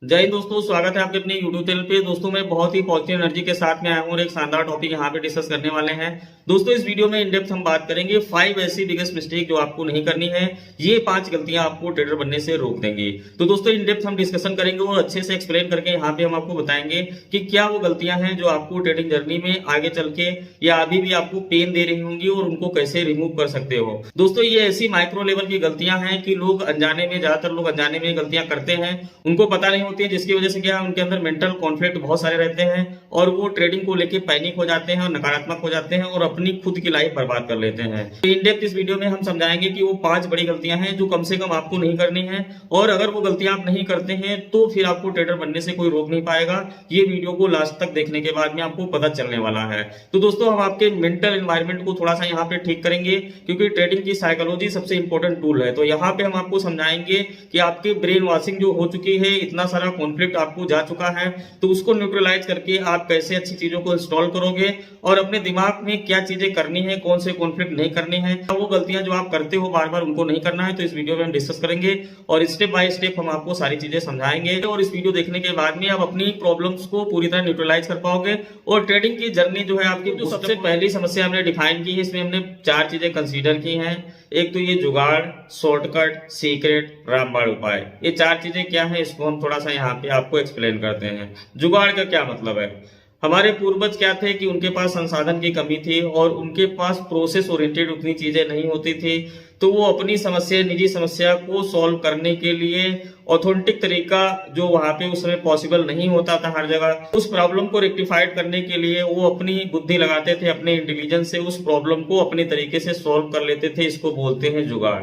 जय हिंद दोस्तों, स्वागत है आपके अपने YouTube चैनल पे। दोस्तों मैं बहुत ही पॉजिटिव एनर्जी के साथ में आया हूँ और एक शानदार टॉपिक यहाँ पे डिस्कस करने वाले हैं। दोस्तों इस वीडियो में इन डेप्थ हम बात करेंगे 5 ऐसी बिगेस्ट मिस्टेक जो आपको नहीं करनी है। ये 5 गलतियां आपको ट्रेडर बनने से रोक देंगी। तो दोस्तों इन डेप्थ हम डिस्कशन करेंगे और अच्छे से एक्सप्लेन करके यहाँ पे हम आपको बताएंगे कि क्या वो गलतियां हैं जो आपको ट्रेडिंग जर्नी में आगे चल के या अभी भी आपको पेन दे रही होंगी और उनको कैसे रिमूव कर सकते हो। दोस्तों ये ऐसी माइक्रो लेवल की गलतियां हैं कि लोग अनजाने में, ज्यादातर लोग अनजाने में गलतियां करते हैं, उनको पता नहीं होती है, जिसकी वजह से क्या उनके अंदर मेंटल कॉन्फ्लिक्ट बहुत सारे रहते हैं और वो ट्रेडिंग को लेके पैनिक हो जाते हैं और नकारात्मक हो जाते हैं और अपनी खुद की लाइफ बर्बाद कर लेते हैं। तो इन डेप्थ इस वीडियो में हम समझाएंगे कि वो 5 बड़ी गलतियां हैं जो कम से कम आपको नहीं करनी है, और अगर वो गलतियां आप नहीं करते हैं तो फिर आपको ट्रेडर बनने से कोई रोक नहीं पाएगा। ये वीडियो को लास्ट तक देखने के बाद में आपको पता चलने वाला है। तो दोस्तों हम आपके मेंटल एनवायरनमेंट को थोड़ा सा यहाँ पे ठीक करेंगे, क्योंकि ट्रेडिंग की साइकोलॉजी सबसे इंपॉर्टेंट टूल है। तो यहाँ पे हम आपको समझाएंगे कि आपकी ब्रेन वॉशिंग जो हो चुकी है, इतना सारा कॉन्फ्लिक्ट आपको जा चुका है, तो उसको न्यूट्रलाइज करके आप कैसे अच्छी चीजों को इंस्टॉल करोगे और अपने दिमाग में क्या चीजें करनी है, कौन से कॉन्फ्लिक्ट नहीं करनी है, वो गलतियां जो आप करते हो बार बार उनको नहीं करना है। तो इस वीडियो में हम डिस्कस करेंगे और स्टेप बाय स्टेप हम आपको सारी चीजें समझाएंगे और इस वीडियो देखने के बाद में आप अपनी प्रॉब्लम्स को पूरी तरह न्यूट्रलाइज कर पाओगे और ट्रेडिंग की जर्नी जो है आपकी, जो सबसे पहली समस्या हमने डिफाइन की है, इसमें हमने 4 चीजें कंसीडर की हैं। एक तो ये जुगाड़, शॉर्टकट, सीक्रेट, रामबाण उपाय। ये 4 चीजें क्या है इसको हम थोड़ा सा यहाँ पे आपको एक्सप्लेन करते हैं। जुगाड़ का क्या मतलब है? हमारे पूर्वज क्या थे कि उनके पास संसाधन की कमी थी और उनके पास प्रोसेस ओरिएंटेड उतनी चीजें नहीं होती थी, तो वो अपनी समस्या, निजी समस्या को सॉल्व करने के लिए ऑथेंटिक तरीका जो वहां पे उस समय पॉसिबल नहीं होता था हर जगह, उस प्रॉब्लम को रेक्टिफाइड करने के लिए वो अपनी बुद्धि लगाते थे, अपने इंटेलिजेंस से उस प्रॉब्लम को अपने तरीके से सॉल्व कर लेते थे। इसको बोलते हैं जुगाड़।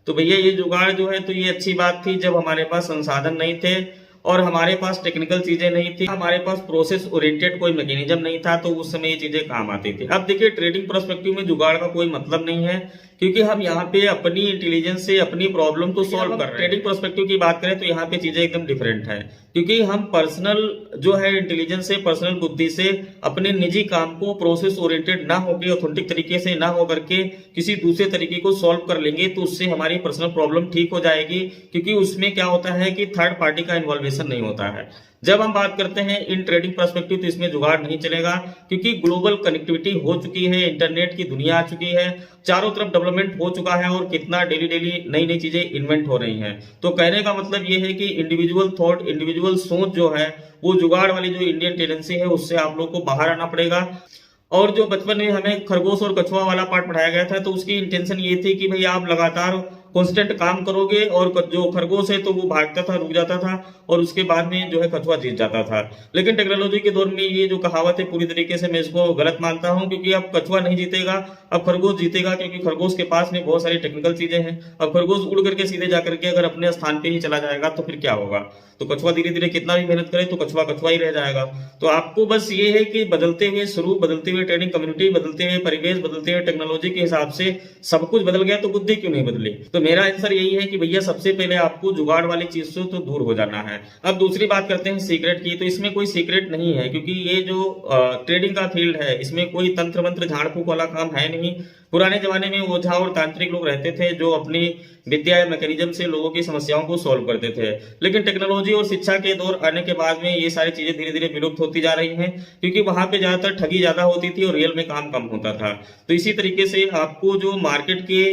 तो भैया ये जुगाड़ जो है, तो ये अच्छी बात थी जब हमारे पास संसाधन नहीं थे और हमारे पास टेक्निकल चीजें नहीं थी, हमारे पास प्रोसेस ओरिएंटेड कोई मैकेनिज्म नहीं था, तो उस समय ये चीजें काम आती थी। अब देखिए ट्रेडिंग पर्सपेक्टिव में जुगाड़ का कोई मतलब नहीं है, क्योंकि हम यहाँ पे अपनी इंटेलिजेंस से अपनी प्रॉब्लम को सॉल्व कर रहे हैं। ट्रेडिंग पर्सपेक्टिव की बात करें तो यहाँ पे चीजें एकदम डिफरेंट है, क्योंकि हम पर्सनल जो है इंटेलिजेंस से, पर्सनल बुद्धि से अपने निजी काम को प्रोसेस ओरिएंटेड ना होकर, ऑथेंटिक तरीके से ना होकर के किसी दूसरे तरीके को सॉल्व कर लेंगे, तो उससे हमारी पर्सनल प्रॉब्लम ठीक हो जाएगी। क्योंकि उसमें क्या होता है कि थर्ड पार्टी का इन्वॉल्वेशन नहीं होता है। जब हम बात करते हैं इन ट्रेडिंग पर्सपेक्टिव, तो इसमें जुगाड़ नहीं चलेगा, क्योंकि ग्लोबल कनेक्टिविटी हो चुकी है, इंटरनेट की दुनिया आ चुकी है, चारों तरफ डेवलपमेंट हो चुका है और कितना डेली डेली नई नई चीजें इन्वेंट हो रही हैं। तो कहने का मतलब ये है कि इंडिविजुअल थॉट, इंडिविजुअल सोच जो है, वो जुगाड़ वाली जो इंडियन टेंडेंसी है उससे आप लोग को बाहर आना पड़ेगा। और जो बचपन में हमें खरगोश और कछुआ वाला पार्ट पढ़ाया गया था, तो उसकी इंटेंशन ये थी कि भाई आप लगातार कांस्टेंट काम करोगे और जो खरगोश है तो वो भागता था, रुक जाता था और उसके बाद में जो है कछुआ जीत जाता था। लेकिन टेक्नोलॉजी के दौर में ये जो कहावत है पूरी तरीके से मैं इसको गलत मानता हूं, क्योंकि अब कछुआ नहीं जीतेगा, अब खरगोश जीतेगा, क्योंकि खरगोश के पास में बहुत सारी टेक्निकल चीजें हैं। अब खरगोश उड़ करके सीधे जाकर के अगर अपने स्थान पे ही चला जाएगा तो फिर क्या होगा? तो कछुआ धीरे धीरे कितना भी मेहनत करे तो कछुआ कछुआ ही रह जाएगा। तो आपको बस ये है कि बदलते हुए स्वरूप, बदलते हुए ट्रेडिंग कम्युनिटी, बदलते हुए परिवेश, बदलते हुए टेक्नोलॉजी के हिसाब से सब कुछ बदल गया, तो बुद्धि क्यों नहीं बदली? तो मेरा आंसर यही है कि भैया सबसे पहले आपको जुगाड़ वाली चीज से तो दूर हो जाना है। अब दूसरी बात करते हैं सीक्रेट की। तो इसमें कोई सीक्रेट नहीं है, क्योंकि ये जो ट्रेडिंग का फील्ड है इसमें कोई तंत्र मंत्र झाड़ फूक वाला काम है नहीं। पुराने जमाने में ओझा और तांत्रिक लोग रहते थे जो अपनी विद्या या मैकेनिज्म से लोगों की समस्याओं को सॉल्व करते थे। लेकिन टेक्नोलॉजी और शिक्षा के दौर आने के बाद में ये सारी चीजें धीरे धीरे विलुप्त होती जा रही हैं, क्योंकि वहां पे ज्यादातर ठगी ज्यादा होती थी और रियल में काम कम होता था। तो इसी तरीके से आपको जो मार्केट के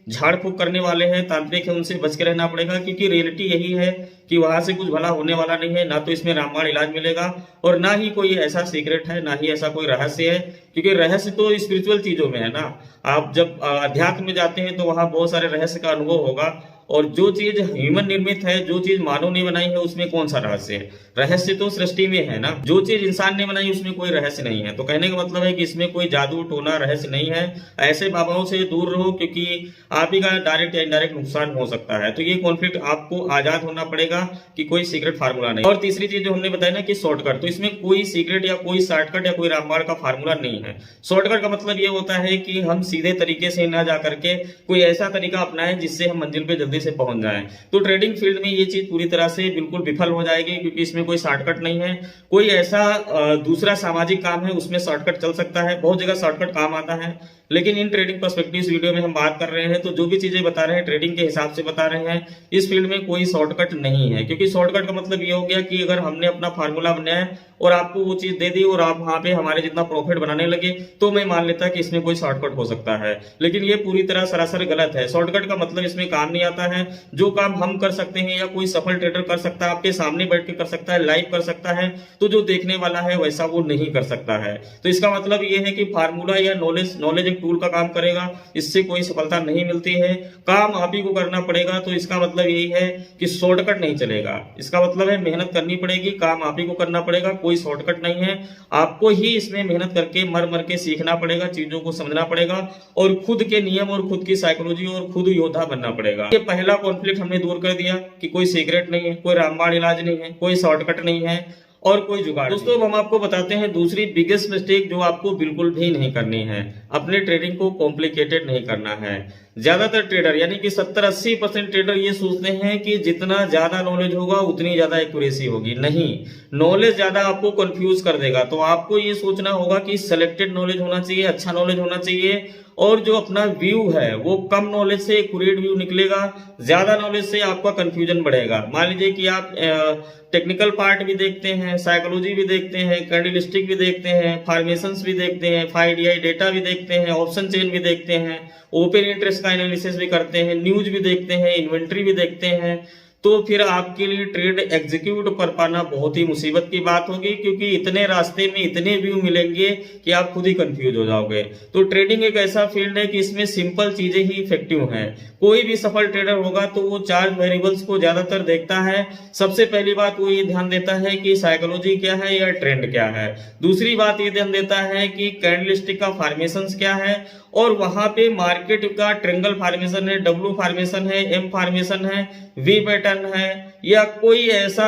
झाड़ फूक करने वाले हैं, तांत्रिक है, उनसे बच के रहना पड़ेगा, क्योंकि रियलिटी यही है कि वहां से कुछ भला होने वाला नहीं है। ना तो इसमें रामबाण इलाज मिलेगा और ना ही कोई ऐसा सीक्रेट है, ना ही ऐसा कोई रहस्य है, क्योंकि रहस्य तो स्पिरिचुअल चीजों में है ना। आप जब अध्यात्म में जाते हैं तो वहां बहुत सारे रहस्य का अनुभव होगा, और जो चीज ह्यूमन निर्मित है, जो चीज मानव ने बनाई है, उसमें कौन सा रहस्य है? रहस्य तो सृष्टि में है ना। जो चीज इंसान ने बनाई उसमें कोई रहस्य नहीं है। तो कहने का मतलब है कि इसमें कोई जादू टोना रहस्य नहीं है। ऐसे बाबाओं से दूर रहो, क्योंकि आप ही का डायरेक्ट या इनडायरेक्ट नुकसान हो सकता है। तो ये कॉन्फ्लिक्ट आपको आजाद होना पड़ेगा कि कोई सीक्रेट फार्मूला नहीं। और तीसरी चीज जो हमने बताया ना कि शॉर्टकट, तो इसमें कोई सीक्रेट या कोई शॉर्टकट या कोई रामबाण का फार्मूला नहीं है। शॉर्टकट का मतलब ये होता है कि हम सीधे तरीके से ना जाकर के कोई ऐसा तरीका अपनाएं जिससे हम मंजिल पे जल्दी से पहुंच जाएं। तो ट्रेडिंग फील्ड में ये चीज पूरी तरह से बिल्कुल विफल हो जाएगी, क्योंकि इसमें कोई शॉर्टकट नहीं है। कोई ऐसा दूसरा सामाजिक काम है उसमें शॉर्टकट चल सकता है, बहुत जगह शॉर्टकट काम आता है, लेकिन इन ट्रेडिंग पर्सपेक्टिव वीडियो में हम बात कर रहे हैं तो जो भी चीजें बता रहे हैं ट्रेडिंग के हिसाब से बता रहे हैं। इस फील्ड में कोई शॉर्टकट नहीं है, क्योंकि शॉर्टकट का मतलब ये हो गया कि अगर हमने अपना फार्मूला बनाया और आपको वो चीज दे दी और आप वहां पे हमारे जितना प्रॉफिट बनाने लगे तो मैं मान लेता कि इसमें कोई शॉर्टकट हो सकता है, लेकिन ये पूरी तरह सरासर गलत है। शॉर्टकट का मतलब इसमें काम नहीं आता है। जो काम हम कर सकते हैं या कोई सफल ट्रेडर कर सकता है, आपके सामने बैठ के कर सकता है, लाइव कर सकता है, तो जो देखने वाला है वैसा वो नहीं कर सकता है। तो इसका मतलब ये है कि फार्मूला या नॉलेज एक टूल का काम करेगा, इससे कोई सफलता नहीं मिलती है। काम आप ही को करना पड़ेगा। तो इसका मतलब यही है कि शॉर्टकट नहीं चलेगा। इसका मतलब है मेहनत करनी पड़ेगी, काम आप ही को करना पड़ेगा, कोई शॉर्टकट नहीं है। आपको ही इसमें मेहनत करके मर मर के सीखना पड़ेगा, चीजों को समझना पड़ेगा और खुद के नियम और खुद की साइकोलॉजी और खुद योद्धा बनना पड़ेगा। ये पहला कॉन्फ्लिक्ट हमने दूर कर दिया कि कोई सीक्रेट नहीं है, कोई रामबाण इलाज नहीं है, कोई शॉर्टकट नहीं है और कोई जुगाड़। दोस्तों अब हम आपको बताते हैं दूसरी बिगेस्ट मिस्टेक जो आपको बिल्कुल भी नहीं करनी है। अपने ट्रेडिंग को कॉम्प्लिकेटेड नहीं करना है। ज्यादातर ट्रेडर यानी कि 70-80% ट्रेडर ये सोचते हैं कि जितना ज्यादा नॉलेज होगा उतनी ज्यादा एक्यूरेसी होगी। नहीं, नॉलेज ज्यादा आपको कंफ्यूज कर देगा। तो आपको ये सोचना होगा कि सिलेक्टेड नॉलेज होना चाहिए, अच्छा नॉलेज होना चाहिए और जो अपना व्यू है वो कम नॉलेज से एक्यूरेट व्यू निकलेगा, ज्यादा नॉलेज से आपका कंफ्यूजन बढ़ेगा। मान लीजिए कि आप टेक्निकल पार्ट भी देखते हैं, साइकोलॉजी भी देखते हैं, कैंडलस्टिक भी देखते हैं, फॉर्मेशंस भी देखते हैं, 5DI डेटा भी देखते हैं, ऑप्शन चेन भी देखते हैं, ओपन इंटरेस्ट का एनालिसिस भी करते हैं, न्यूज भी देखते हैं, इन्वेंट्री भी देखते हैं, तो फिर आपके लिए ट्रेड एग्जीक्यूट कर पाना बहुत ही मुसीबत की बात होगी, क्योंकि इतने रास्ते में इतने व्यू मिलेंगे कि आप खुद ही कंफ्यूज हो जाओगे। तो ट्रेडिंग एक ऐसा फील्ड है कि इसमें सिंपल चीजें ही इफेक्टिव हैं। कोई भी सफल ट्रेडर होगा तो वो 4 वेरिएबल्स को ज्यादातर देखता है। सबसे पहली बात वो ये ध्यान देता है कि साइकोलॉजी क्या है या ट्रेंड क्या है। दूसरी बात ये ध्यान देता है कि कैंडलस्टिक का फॉर्मेशंस क्या है और वहां पे मार्केट का ट्रायंगल फॉर्मेशन है, डब्ल्यू फॉर्मेशन है, एम फॉर्मेशन है, वी पैटर्न है या कोई ऐसा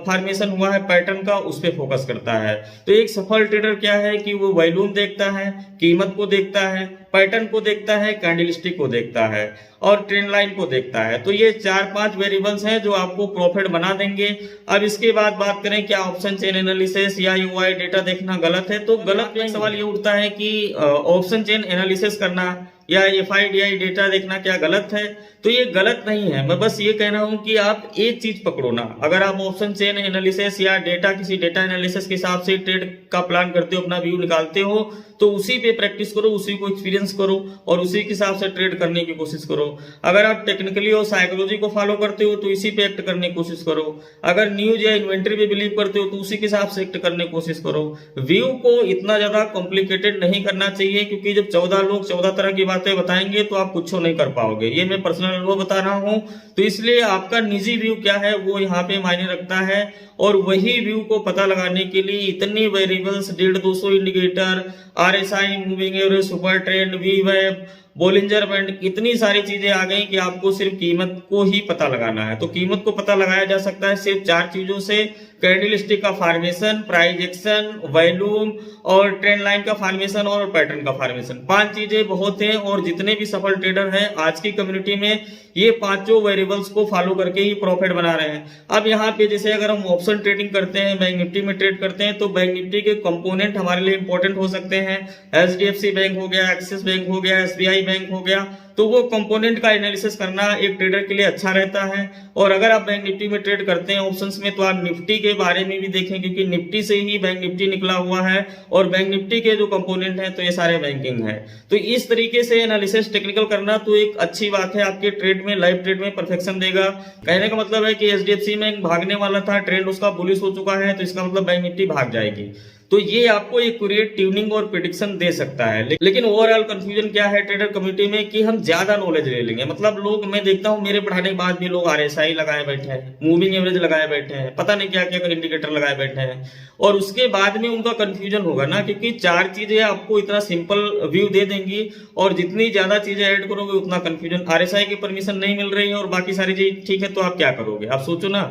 फॉर्मेशन हुआ है पैटर्न का, उस पे फोकस करता है। तो एक सफल ट्रेडर क्या है कि वो वॉल्यूम देखता है, कीमत को देखता है, पैटर्न को देखता है, कैंडलस्टिक को देखता है और ट्रेंड लाइन को देखता है। तो ये 4-5 वेरिएबल्स हैं जो आपको प्रॉफिट बना देंगे। अब इसके बाद बात करें क्या ऑप्शन चेन एनालिसिस या यूआई डेटा देखना गलत है, तो गलत एक सवाल ये उठता है कि ऑप्शन चेन एनालिसिस करना या FIDI डेटा देखना क्या गलत है? तो ये गलत नहीं है। मैं बस ये कह रहा हूं कि आप एक चीज पकड़ो ना। अगर आप ऑप्शन चेन एनालिसिस या डेटा किसी डेटा एनालिसिस के हिसाब से ट्रेड का प्लान करते हो, अपना व्यू निकालते हो, तो उसी पे प्रैक्टिस करो, उसी को एक्सपीरियंस करो और उसी के हिसाब से ट्रेड करने की कोशिश करो। अगर आप टेक्निकली और साइकोलॉजी को फॉलो करते हो तो इसी पे एक्ट करने की कोशिश करो। अगर न्यूज या इन्वेंट्री पे बिलीव करते हो तो उसी के हिसाब से एक्ट करने की कोशिश करो। व्यू को इतना ज्यादा कॉम्प्लिकेटेड नहीं करना चाहिए, क्योंकि जब 14 लोग 14 तरह की बातें बताएंगे तो आप कुछ नहीं कर पाओगे। ये मैं पर्सनल अनुभव बता रहा हूं। तो इसलिए आपका निजी व्यू क्या है वो यहाँ पे मायने रखता है और वही व्यू को पता लगाने के लिए इतनी variables, 150-200 indicator, RSI, moving average, super trend, वी वेब, बोलिंजर बैंड, इतनी सारी चीजें आ गई कि आपको सिर्फ कीमत को ही पता लगाना है। तो कीमत को पता लगाया जा सकता है सिर्फ 4 चीजों से: कैंडलस्टिक का फॉर्मेशन, प्राइस एक्शन, वॉल्यूम और ट्रेंड लाइन का फॉर्मेशन और पैटर्न का फॉर्मेशन। 5 चीजें बहुत हैं और जितने भी सफल ट्रेडर हैं आज की कम्युनिटी में ये 5 वेरिएबल्स को फॉलो करके ही प्रॉफिट बना रहे हैं। अब यहाँ पे जैसे अगर हम ऑप्शन ट्रेडिंग करते हैं, बैंक निफ्टी में ट्रेड करते हैं, तो बैंक निफ्टी के कंपोनेंट हमारे लिए इंपॉर्टेंट हो सकते हैं। HDFC बैंक हो गया, एक्सिस बैंक हो गया, SBI बैंक हो गया, तो वो कंपोनेंट का एनालिसिस करना एक ट्रेडर के लिए अच्छा रहता है। और अगर आप बैंक निफ्टी में ट्रेड करते हैं ऑप्शंस में, तो आप निफ्टी के बारे में भी देखें, क्योंकि निफ्टी से ही बैंक निफ्टी निकला हुआ है और बैंक निफ्टी के जो कंपोनेंट हैं तो ये सारे बैंकिंग है। तो इस तरीके से एनालिसिस टेक्निकल करना तो एक अच्छी बात है, आपके ट्रेड में, लाइव ट्रेड में परफेक्शन देगा। कहने का मतलब है कि HDFC में भागने वाला था, ट्रेंड उसका बुलिश हो चुका है, तो इसका मतलब बैंक निफ्टी भाग जाएगी। तो ये आपको एक्यूरेट ट्यूनिंग और प्रेडिक्शन दे सकता है। लेकिन ओवरऑल कंफ्यूजन क्या है ट्रेडर कम्युनिटी में कि हम ज्यादा नॉलेज ले लेंगे। मतलब लोग, मैं देखता हूं मेरे पढ़ाने के बाद भी लोग RSI लगाए बैठे हैं, मूविंग एवरेज लगाए बैठे हैं, पता नहीं क्या क्या इंडिकेटर लगाए बैठे हैं और उसके बाद में उनका कंफ्यूजन होगा ना, क्योंकि 4 चीजें आपको इतना सिंपल व्यू दे देंगी और जितनी ज्यादा चीजें ऐड करोगे उतना कंफ्यूजन। RSI की परमिशन नहीं मिल रही है और बाकी सारी चीज ठीक है, तो आप क्या करोगे? आप सोचो ना।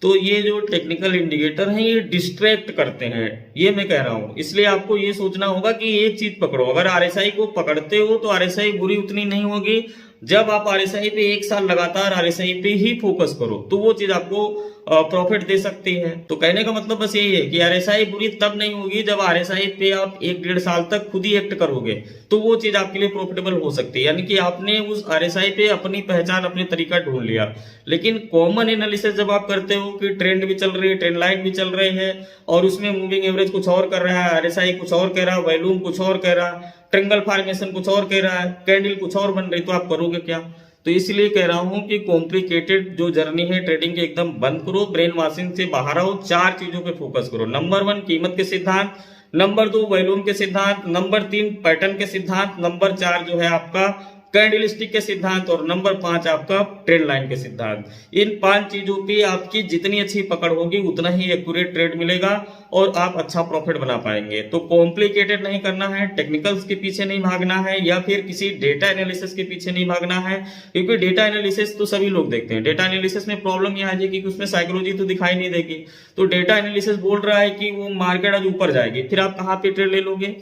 तो ये जो टेक्निकल इंडिकेटर हैं ये डिस्ट्रैक्ट करते हैं, ये मैं कह रहा हूं। इसलिए आपको ये सोचना होगा कि एक चीज पकड़ो। अगर RSI को पकड़ते हो तो RSI बुरी उतनी नहीं होगी। जब आप RSI पे 1 साल लगातार RSI पे ही फोकस करो तो वो चीज आपको प्रॉफिट दे सकती है। तो कहने का मतलब बस यही है कि आरएसआई बुरी तब नहीं होगी जब आरएसआई पे आप 1-1.5 साल तक खुद ही एक्ट करोगे, तो वो चीज आपके लिए प्रॉफिटेबल हो सकती है। यानी कि आपने उस आरएसआई पे अपनी पहचान, अपनी तरीका ढूंढ लिया। लेकिन कॉमन एनालिसिस जब आप करते हो कि ट्रेंड भी चल रही है, ट्रेंड लाइन भी चल रही है, और उसमें मूविंग एवरेज कुछ और कर रहा है, आरएसआई कुछ और कह रहा है, वॉल्यूम कुछ और कह रहा है, ट्रायंगल फॉर्मेशन कुछ और कह रहा है, कैंडल कुछ और बन रही, तो आप करोगे क्या? तो इसलिए कह रहा हूं कि कॉम्प्लिकेटेड जो जर्नी है ट्रेडिंग की एकदम बंद करो, ब्रेन वॉशिंग से बाहर आओ, 4 चीजों पे फोकस करो। नंबर 1 कीमत के सिद्धांत, नंबर 2 वॉल्यूम के सिद्धांत, नंबर 3 पैटर्न के सिद्धांत, नंबर 4 जो है आपका कैंडलस्टिक के सिद्धांत, और नंबर 5 आपका ट्रेंड लाइन के सिद्धांत। इन 5 चीजों पे आपकी जितनी अच्छी पकड़ होगी उतना ही एक्यूरेट ट्रेड मिलेगा और आप अच्छा प्रॉफिट बना पाएंगे। तो कॉम्प्लिकेटेड नहीं करना है, टेक्निकल्स के पीछे नहीं भागना है, या फिर किसी डेटा एनालिसिस के पीछे नहीं भागना है, क्योंकि डेटा एनालिसिस तो सभी लोग देखते हैं। डेटा एनालिसिस में प्रॉब्लम यह आ जाएगी कि उसमें साइकोलॉजी तो दिखाई नहीं देगी। तो डेटा एनालिसिस बोल रहा है कि वो मार्केट आज ऊपर जाएगी, फिर आप कहां पे ट्रेड ले लोगे,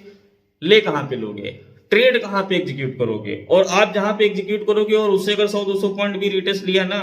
ले कहां पे लोगे, ट्रेड कहां पे एग्जीक्यूट करोगे? और आप जहां पे एग्जीक्यूट करोगे और उससे अगर 100-200 पॉइंट भी रिटेस्ट लिया ना,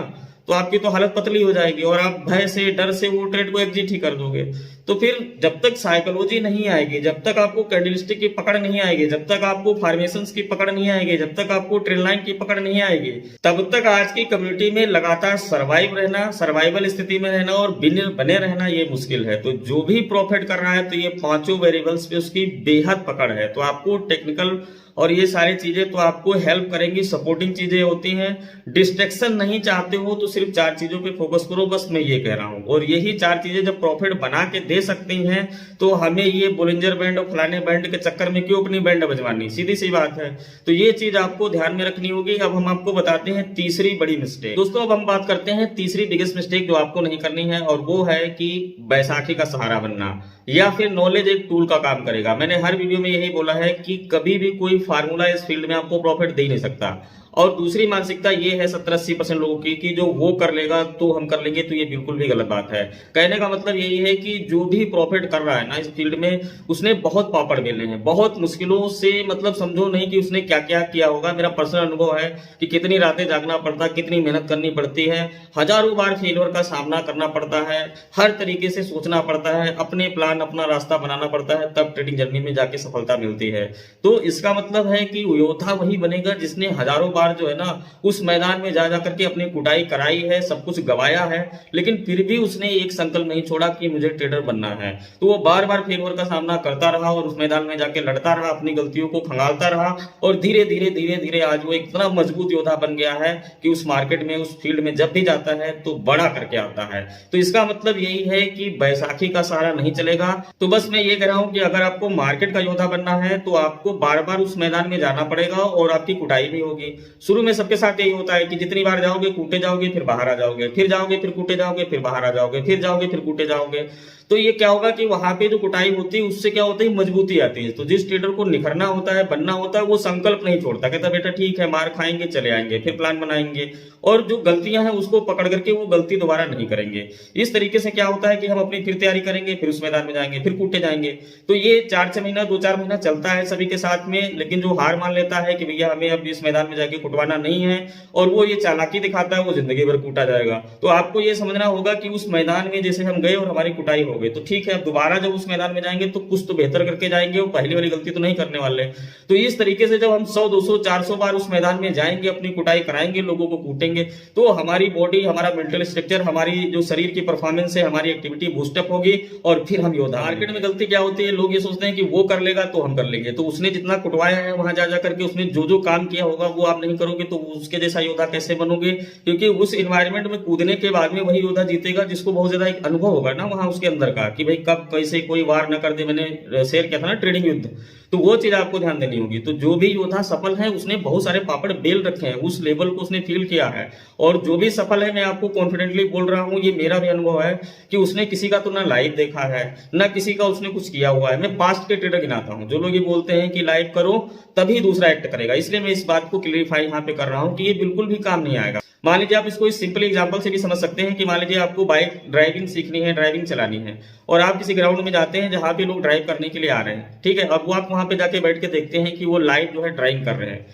तो आपकी तो हालत पतली हो जाएगी और आप भय से, डर से वो ट्रेड को एग्जिट ही कर दोगे। तो फिर जब तक साइकोलॉजी नहीं आएगी, जब तक आपको कैंडलस्टिक की पकड़ नहीं आएगी, जब तक आपको फॉर्मेशंस की पकड़ नहीं आएगी, जब तक आपको ट्रेंड लाइन की पकड़ नहीं आएगी, तब तक आज की कम्युनिटी में लगातार सर्वाइव रहना, सर्वाइवल स्थिति में रहना और बने रहना ये मुश्किल है। तो जो भी प्रॉफिट कर रहा है, तो ये 5 वेरिएबल्स पे उसकी बेहद पकड़ है। तो आपको टेक्निकल और ये सारी चीजें तो आपको हेल्प करेंगी, सपोर्टिंग चीजें होती हैं। डिस्ट्रैक्शन नहीं चाहते हो तो सिर्फ 4 चीजों पे फोकस करो, बस मैं ये कह रहा हूं। और यही 4 चीजें जब प्रॉफिट बना के दे सकती हैं, तो हमें ये बोलिंजर बैंड और फलाने बैंड के चक्कर में क्यों अपनी बैंड बजवानी, सीधी सी बात है। तो ये चीज आपको ध्यान में रखनी होगी। अब हम आपको बताते हैं तीसरी बड़ी मिस्टेक। दोस्तों अब हम बात करते हैं तीसरी बिगेस्ट मिस्टेक जो आपको नहीं करनी है, और वो है कि बैसाखी का सहारा बनना, या फिर नॉलेज एक टूल का काम करेगा। मैंने हर वीडियो में यही बोला है कि कभी भी कोई फार्मूला इस फील्ड में आपको प्रॉफिट दे ही नहीं सकता। और दूसरी मानसिकता ये है 70-80% लोगों की कि जो वो कर लेगा तो हम कर लेंगे, तो ये बिल्कुल भी गलत बात है। कहने का मतलब यही है कि जो भी प्रॉफिट कर रहा है ना इस फील्ड में, उसने बहुत पापड़ बेले हैं, बहुत मुश्किलों से, मतलब समझो नहीं कि उसने क्या क्या किया होगा। मेरा पर्सनल अनुभव है कि कितनी रातें जागना पड़ता, कितनी मेहनत करनी पड़ती है, हजारों बार फेलियर का सामना करना पड़ता है, हर तरीके से सोचना पड़ता है, अपने प्लान, अपना रास्ता बनाना पड़ता है, तब ट्रेडिंग जर्नी में जाके सफलता मिलती है। तो इसका मतलब है कि योद्धा वही बनेगा जिसने हजारों बार जो है ना उस मैदान में जा करके अपनी कुटाई कराई है, सब कुछ गवाया है, लेकिन फिर भी उसने एक संकल्प नहीं छोड़ा कि मुझे ट्रेडर बनना है। तो वो बार बार फेलियर का सामना करता रहा और उस मैदान में जाके लड़ता रहा, अपनी गलतियों को खंगालता रहा, और धीरे धीरे आज वो इतना मजबूत योद्धा बन गया है कि उस मार्केट में, उस फील्ड में जब भी जाता है तो बड़ा करके आता है। तो इसका मतलब यही है कि बैसाखी का सहारा नहीं चलेगा। तो बस मैं ये कह रहा हूं कि अगर आपको मार्केट का योद्धा बनना है तो आपको बार बार उस मैदान में जाना पड़ेगा और आपकी कुटाई भी होगी। शुरू में सबके साथ यही होता है कि जितनी बार जाओगे कूटे जाओगे, फिर बाहर आ जाओगे, फिर जाओगे, फिर कूटे जाओगे, फिर बाहर आ जाओगे, फिर जाओगे, फिर कूटे जाओगे। तो ये क्या होगा कि वहां पे जो कुटाई होती है उससे क्या होता है, मजबूती आती है। तो जिस ट्रेडर को निखरना होता है, बनना होता है, वो संकल्प नहीं छोड़ता, कहता बेटा ठीक है, मार खाएंगे, चले आएंगे, फिर प्लान बनाएंगे, और जो गलतियां हैं उसको पकड़ करके वो गलती दोबारा नहीं करेंगे। इस तरीके से क्या होता है कि हम अपनी फिर तैयारी करेंगे, फिर उस मैदान में जाएंगे, फिर कूटे जाएंगे। तो ये 4-6 महीना, 2-4 महीना चलता है सभी के साथ में। लेकिन जो हार मान लेता है कि भैया हमें अब इस मैदान में जाके कुटवाना नहीं है, और वो ये चालाकी दिखाता है, वो जिंदगी भर कूटा जाएगा। तो आपको ये समझना होगा कि उस मैदान में जैसे हम गए और हमारी कुटाई हो गई, तो ठीक है, अब दोबारा जब उस मैदान में जाएंगे तो कुछ तो बेहतर करके जाएंगे, वो पहली वाली गलती तो नहीं करने वाले। तो इस तरीके से जब हम 100, 200, 400 बार उस मैदान में जाएंगे, अपनी कुटाई कराएंगे, लोगों को कूटेंगे, तो हमारी बॉडी, हमारा मेंटल स्ट्रक्चर, हमारी जो शरीर की परफॉर्मेंस है, हमारी एक्टिविटी बूस्टअप होगी, और फिर हम योद्धा। मार्केट में गलती क्या होती है, लोग ये सोचते हैं कि वो कर लेगा तो हम कर लेंगे। तो उसने जितना कुटवाया है वहां जा करके उसने जो जो काम किया होगा वो आप नहीं करोगे, तो उसके जैसा योद्धा कैसे बनोगे? क्योंकि उस एनवायरमेंट में कूदने के बाद में वही योद्धा जीतेगा जिसको बहुत ज्यादा एक अनुभव होगा ना वहां उसके अंदर का, कि भाई कब कैसे कोई वार न कर दे। मैंने शेयर किया था ना ट्रेडिंग युद्ध, तो वो चीज आपको ध्यान देनी होगी। तो जो भी योद्धा सफल है उसने बहुत सारे पापड़ बेल रखे हैं, उस लेवल को उसने फील किया है। और जो भी सफल है, मैं आपको कॉन्फिडेंटली बोल रहा हूं, ये मेरा भी अनुभव है कि उसने किसी का तो ना लाइव देखा है, ना किसी का उसने कुछ किया हुआ है। मैं पास्ट के ट्रेडर गिनाता हूं। जो लोग ये बोलते हैं कि लाइव करो तभी दूसरा एक्ट करेगा, इसलिए मैं इस बात को क्लियरिफाई यहाँ पे कर रहा हूं कि ये बिल्कुल भी काम नहीं आएगा। मान लीजिए आप इसको इस सिंपल एग्जांपल से भी समझ सकते हैं कि मान लीजिए आपको बाइक ड्राइविंग सीखनी है, ड्राइविंग चलानी है, और आप किसी ग्राउंड में जाते हैं जहां पे लोग ड्राइव करने के लिए आ रहे हैं, ठीक है। अब वो आप वहां पे जाके बैठ के देखते हैं कि वो लाइव जो है ड्राइविंग कर रहे हैं।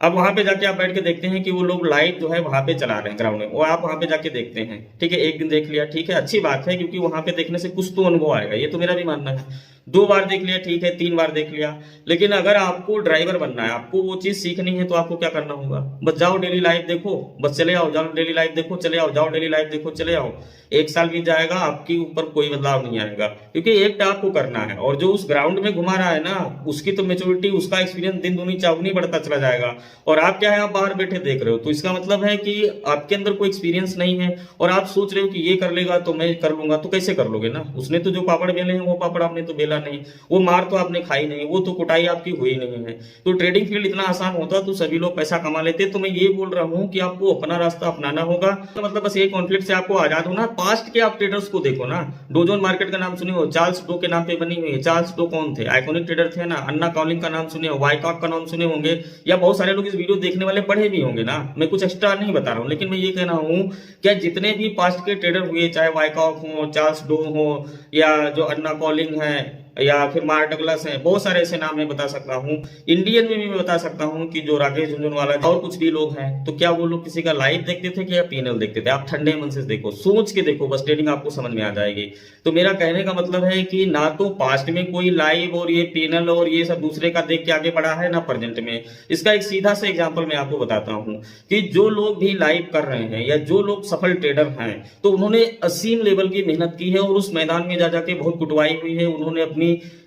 अब वहां पे जाके आप बैठ के देखते हैं कि वो लोग लाइव जो है वहां पे चला रहे हैं ग्राउंड में, वो आप वहां पे जाके देखते हैं, ठीक है, एक दिन देख लिया, ठीक है, अच्छी बात है, क्योंकि वहां पे देखने से कुछ तो अनुभव आएगा, ये तो मेरा भी मानना है। 2 बार देख लिया, ठीक है, 3 बार देख लिया, लेकिन अगर आपको ड्राइवर बनना है, आपको वो चीज सीखनी है, तो आपको क्या करना होगा? बस जाओ डेली लाइव देखो, बस चले आओ, जाओ डेली लाइव देखो चले आओ, जाओ डेली लाइव देखो चले आओ। 1 साल बीत जाएगा, आपके ऊपर कोई बदलाव नहीं आएगा, क्योंकि एक टास्क को करना है, और जो उस ग्राउंड में घुमा रहा है ना, उसकी तो मेच्योरिटी, उसका एक्सपीरियंस दिन दूनी चौगुनी बढ़ता चला जाएगा, और आप क्या है, आप बाहर बैठे देख रहे हो, तो इसका मतलब है कि आपके अंदर कोई एक्सपीरियंस नहीं है, और आप सोच रहे हो कि ये कर लेगा तो मैं कर लूंगा, तो कैसे कर लोगे ना? उसने तो जो पापड़ बेले हैं वो पापड़ आपने तो बेला नहीं, वो मार तो आपने खाई नहीं, वो तो कुटाई आपकी हुई नहीं है। तो ट्रेडिंग फील्ड इतना आसान होता तो सभी लोग पैसा कमा लेते। तो मैं ये बोल रहा हूँ कि आपको अपना रास्ता अपनाना होगा, तो मतलब बस ये कॉन्फ्लिक्ट से आपको आजाद होना। पास्ट के आप ट्रेडर्स को देखो ना, डोजोन मार्केट का नाम सुने हो, चार्ल्स डो के नाम पे बनी हुई है। चार्ल्स डो कौन थे? आइकॉनिक ट्रेडर थे ना। अन्ना कॉलिंग का नाम सुने हो, वाइकॉक का नाम सुने होंगे, या बहुत सारे लोग इस वीडियो देखने वाले पढ़े भी होंगे ना। मैं कुछ एक्स्ट्रा नहीं बता रहा हूँ, लेकिन मैं ये कह रहा हूँ क्या जितने भी पास्ट के ट्रेडर हुए, चाहे वाइकॉक हो, चार्ल्स डो हो, या जो अन्ना कॉलिंग है, या फिर मार्क डगलस है, बहुत सारे ऐसे नाम मैं बता सकता हूँ। इंडियन में भी मैं बता सकता हूँ कि जो राकेश झुनझुनवाला और कुछ भी लोग हैं, तो क्या वो लोग किसी का लाइव देखते थे कि या पीएनएल देखते थे? आप ठंडे मन से देखो, सोच के देखो, बस ट्रेडिंग आपको समझ में आ जाएगी। तो मेरा कहने का मतलब है कि ना तो पास्ट में कोई लाइव और ये पीएनएल और ये सब दूसरे का देख के आगे बढ़ा है, ना प्रेजेंट में। इसका एक सीधा सा एग्जाम्पल मैं आपको बताता हूँ कि जो लोग भी लाइव कर रहे हैं या जो लोग सफल ट्रेडर हैं, तो उन्होंने असीम लेवल की मेहनत की है, और उस मैदान में जा जाके बहुत कुटवाई हुई है। उन्होंने अपनी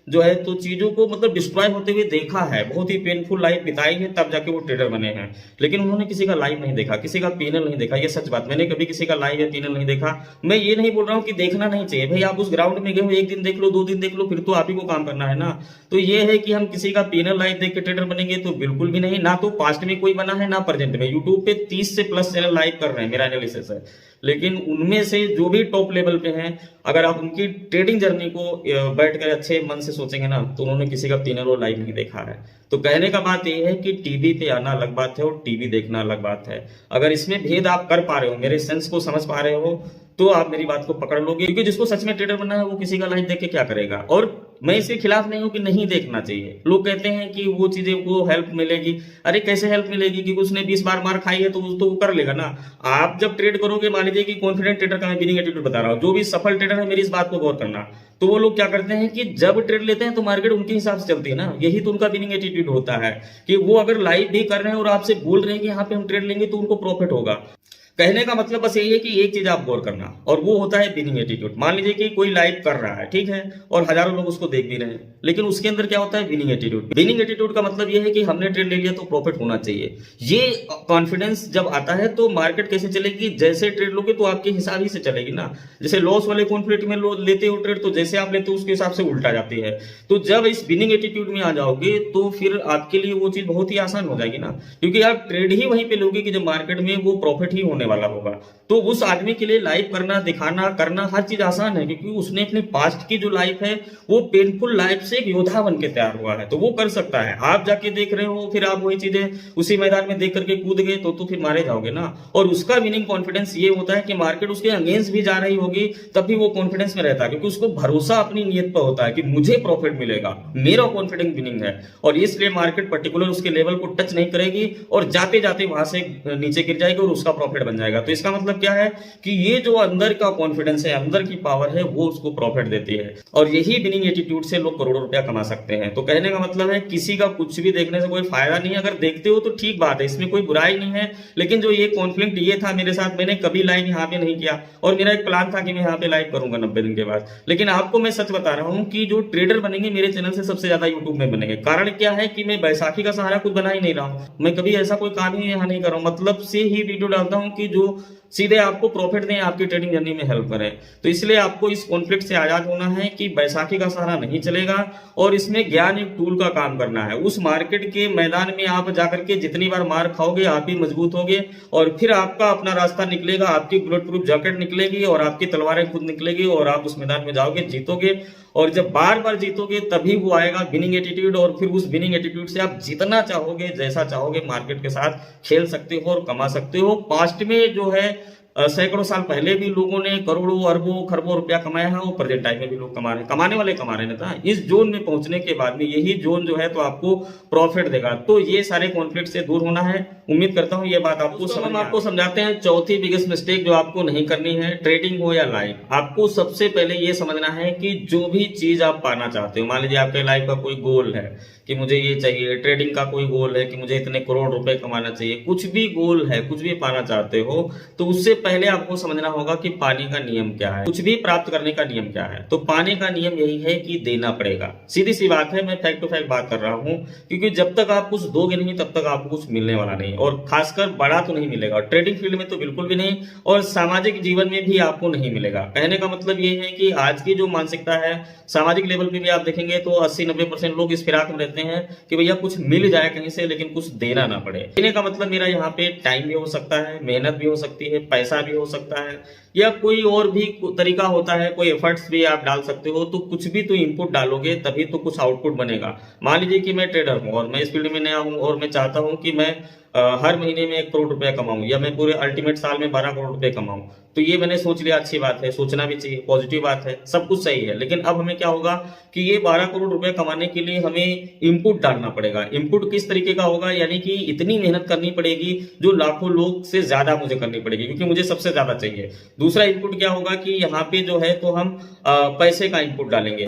जो है तो चीजों को मतलब डिस्ट्रॉय होते हुए देखा है, बहुत ही पेनफुल लाइफ बिताई है, तब जाके वो ट्रेडर बने हैं। लेकिन उन्होंने किसी का लाइव नहीं देखा, किसी का पीएनएल नहीं देखा, ये सच बात। मैंने कभी किसी का लाइव या पीएनएल नहीं देखा। मैं ये नहीं बोल रहा हूँ कि देखना नहीं चाहिए भाई, आप उस ग्राउंड में गए हो, 1 दिन देख लो, 2 दिन देख लो, फिर तो आप ही को काम करना है ना। तो ये है कि हम किसी का पीएनएल लाइव देख के ट्रेडर बनेंगे, तो बिल्कुल भी नहीं। ना तो पास्ट में कोई बना है, ना प्रेजेंट में। यूट्यूब पे 30 से प्लस चैनल लाइव कर रहे हैं, मेरा एनालिसिस है, लेकिन उनमें से जो भी टॉप लेवल पे हैं, अगर आप उनकी ट्रेडिंग जर्नी को बैठकर अच्छे मन से सोचेंगे ना, तो उन्होंने किसी का पीएनएल लाइव नहीं देखा है। तो कहने का बात यह है कि टीवी पे आना अलग बात है और टीवी देखना अलग बात है। अगर इसमें भेद आप कर पा रहे हो, मेरे सेंस को समझ पा रहे हो, तो आप मेरी बात को पकड़ लोगे, क्योंकि जिसको सच में ट्रेडर बनना है वो किसी का लाइव देख के क्या करेगा। और मैं इसके खिलाफ नहीं हूं कि नहीं देखना चाहिए। लोग कहते हैं कि वो चीजें को हेल्प मिलेगी, अरे कैसे हेल्प मिलेगी? क्योंकि उसने 20 बार मार खाई है, तो वो कर लेगा ना। आप जब ट्रेड करोगे, मान लीजिए कि कॉन्फिडेंट ट्रेडर का मैं विनिंग एटीट्यूड बता रहा हूँ, जो भी सफल ट्रेडर है, मेरी इस बात को गौर करना, तो वो लोग क्या करते हैं कि जब ट्रेड लेते हैं तो मार्केट उनके हिसाब से चलती है ना। यही तो उनका विनिंग एटीट्यूड होता है कि वो अगर लाइव भी कर रहे हैं और आपसे बोल रहे हैं कि यहाँ पे हम ट्रेड लेंगे, तो उनको प्रॉफिट होगा। कहने का मतलब बस यही है कि एक चीज आप गौर करना, और वो होता है विनिंग एटीट्यूड। मान लीजिए कि कोई लाइव कर रहा है, ठीक है, और हजारों लोग उसको देख भी रहे हैं, लेकिन उसके अंदर क्या होता है? Winning attitude. विनिंग एटीट्यूड का मतलब ये है कि हमने ट्रेड ले लिया तो प्रॉफिट होना चाहिए। ये कॉन्फिडेंस जब आता है तो मार्केट कैसे चलेगी? जैसे ट्रेड लोगे तो आपके हिसाब ही से चलेगी ना। जैसे लॉस वाले कॉन्फ्लिक्ट में लेते हो ट्रेड, तो जैसे आप लेते हो उसके हिसाब से उल्टा जाती है। तो जब इस विनिंग एटीट्यूड में आ जाओगे, तो फिर आपके लिए वो चीज बहुत ही आसान हो जाएगी ना, क्योंकि आप ट्रेड ही वहीं पे लोगे कि जब मार्केट में वो प्रॉफिट ही होने वाला होगा। तो उस आदमी के लिए लाइफ करना, दिखाना, करना हर चीज आसान है, क्योंकि उसने अपनी पास्ट की जो लाइफ है वो पेनफुल लाइफ से एक योद्धा बन के तैयार हुआ है, तो वो कर सकता है। आप जाके देख रहे हो, फिर आप वही चीजें उसी मैदान में देख करके कूद गए, तो फिर मारे जाओगे ना। और उसका विनिंग कॉन्फिडेंस ये होता है कि मार्केट उसके अगेंस्ट भी जा रही होगी, तब भी वो कॉन्फिडेंस में रहता है, क्योंकि उसको भरोसा अपनी नीयत पर होता है कि मुझे प्रॉफिट मिलेगा, मेरा कॉन्फिडेंस विनिंग है। और इसलिए मार्केट पर्टिकुलर उसके लेवल को टच नहीं करेगी, और जाते जाते वहां से नीचे गिर जाएगी और उसका प्रॉफिट बन जाएगा। तो इसका मतलब क्या है कि ये जो अंदर का कॉन्फिडेंस है, अंदर की पावर है, वो उसको प्रॉफिट देती है। और यही विनिंग एटीट्यूड से लोग करोड़ों रुपया कमा सकते हैं। तो कहने का मतलब है किसी का कुछ भी देखने से कोई फायदा नहीं है। अगर देखते हो तो ठीक बात है, इसमें कोई बुराई नहीं है। लेकिन जो ये कॉन्फ्लिक्ट ये था मेरे साथ, मैंने कभी लाइव यहाँ पे नहीं किया, और मेरा एक प्लान था कि मैं यहाँ पे लाइव करूंगा 90 दिन के बाद। लेकिन आपको मैं सच बता रहा हूँ कि जो ट्रेडर बनेंगे मेरे चैनल से सबसे ज्यादा यूट्यूब में बनेंगे। कारण क्या है कि मैं बैसाखी का सहारा कुछ बना ही नहीं रहा हूँ। मैं कभी ऐसा कोई काम ही यहाँ नहीं कर रहा हूँ, मतलब से ही वीडियो डालता हूँ कि जो सीधे आपको प्रॉफिट दें, आपकी ट्रेडिंग जर्नी में हेल्प करें। तो इसलिए आपको इस कॉन्फ्लिक्ट से आजाद होना है कि बैसाखी का सहारा नहीं चलेगा, और इसमें ज्ञान एक टूल का काम करना है। उस मार्केट के मैदान में आप जाकर के जितनी बार मार खाओगे, आप ही मजबूत होगे, और फिर आपका अपना रास्ता निकलेगा, आपकी बुलेट प्रूफ जैकेट निकलेगी, और आपकी तलवारें खुद निकलेगी, और आप उस मैदान में जाओगे, जीतोगे। और जब बार बार जीतोगे, तभी वो आएगा विनिंग एटीट्यूड, और फिर उस विनिंग एटीट्यूड से आप जितना चाहोगे, जैसा चाहोगे, मार्केट के साथ खेल सकते हो और कमा सकते हो। पास्ट में जो है सैकड़ों साल पहले भी लोगों ने करोड़ों अरबों खरबों रुपया कमाया है, और प्रेजेंट टाइम में भी लोग कमा रहे हैं, कमाने वाले कमा रहे हैं ना। इस जोन में पहुंचने के बाद में यही जोन जो है तो आपको प्रॉफिट देगा। तो ये सारे कॉन्फ्लिक्ट से दूर होना है। उम्मीद करता हूं ये बात आपको समझ। हम आपको समझाते हैं चौथी बिगेस्ट मिस्टेक जो आपको नहीं करनी है, ट्रेडिंग हो या लाइफ। आपको सबसे पहले ये समझना है कि जो भी चीज आप पाना चाहते हो, मान लीजिए आपके लाइफ का कोई गोल है कि मुझे ये चाहिए, ट्रेडिंग का कोई गोल है कि मुझे इतने करोड़ रुपए कमाना चाहिए, कुछ भी गोल है, कुछ भी पाना चाहते हो, तो उससे पहले आपको समझना होगा कि पाने का नियम क्या है, कुछ भी प्राप्त करने का नियम क्या है। तो पाने का नियम यही है कि देना पड़ेगा। सीधी सी बात है, मैं फैक्ट टू फैक्ट बात कर रहा हूं, क्योंकि जब तक आप कुछ दोगे नहीं तब तक आपको कुछ मिलने वाला नहीं, और खासकर बड़ा तो नहीं मिलेगा। ट्रेडिंग फील्ड में तो बिल्कुल भी नहीं, और सामाजिक जीवन में भी आपको नहीं मिलेगा। कहने का मतलब ये है कि आज की जो मानसिकता है, सामाजिक लेवल पे भी आप देखेंगे तो 80-90% लोग इस फिराक में रहते हैं कि भैया कुछ मिल जाए कहीं से, लेकिन कुछ देना ना पड़े। देने का मतलब मेरा यहाँ पे टाइम भी हो सकता है, मेहनत भी हो सकती है, पैसा भी हो सकता है, या कोई और भी तरीका होता है, कोई एफर्ट्स भी आप डाल सकते हो। तो कुछ भी तो इनपुट डालोगे तभी तो कुछ आउटपुट बनेगा। मान लीजिए कि मैं ट्रेडर हूं और मैं इस फील्ड में नया हूं, और मैं चाहता हूं कि मैं हर महीने में 1 करोड़ रुपया कमाऊं, या मैं पूरे अल्टीमेट साल में 12 करोड़ रुपए कमाऊं। तो ये मैंने सोच लिया, अच्छी बात है, सोचना भी चाहिए, पॉजिटिव बात है, सब कुछ सही है। लेकिन अब हमें क्या होगा कि ये 12 करोड़ रुपए कमाने के लिए हमें इनपुट डालना पड़ेगा। इनपुट किस तरीके का होगा, यानी कि इतनी मेहनत करनी पड़ेगी जो लाखों लोग से ज्यादा मुझे करनी पड़ेगी, क्योंकि मुझे सबसे ज्यादा चाहिए। दूसरा इनपुट क्या होगा कि यहाँ पे जो है तो हम पैसे का इनपुट डालेंगे।